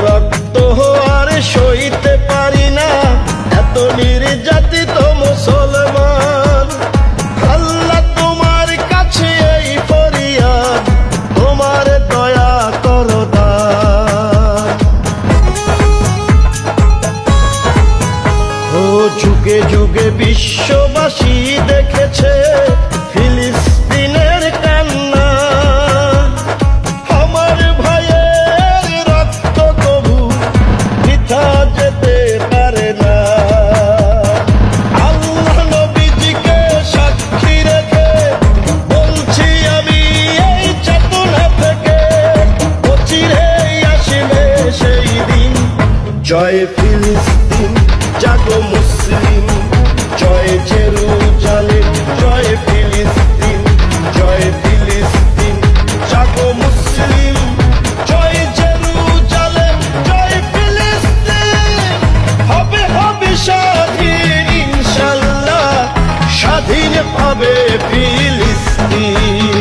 রক্ত আর সইতে পারি না, এত নির্যাতিত মুসলমান। আল্লাহ তোমার কাছে এই ফরিয়াদ, তোমার দয়া করো দান। ও যুগে যুগে বিশ্ববাসী দেখেছে ফিলিস্তিনের কান্না, আমার ভাইয়ের রক্ত তবু বৃথা যেতে পারে না। আল্লাহ নবীজিকে সাক্ষী রেখে বলছি আমি এই চেতনা থেকে, অচিরেই আসবে সেই দিন। জয় ফিলিস্তিন, জাগো মুসলিম, জয় জেরুজালেম, জয় ফিলিস্তিন, জয় ফিলিস্তিন, জাগো মুসলিম, জয় জেরুজালেম, জয় ফিলিস্তিন। হবে হবে স্বাধীন ইনশাল্লাহ, স্বাধীন পাবে ফিলিস্তিন।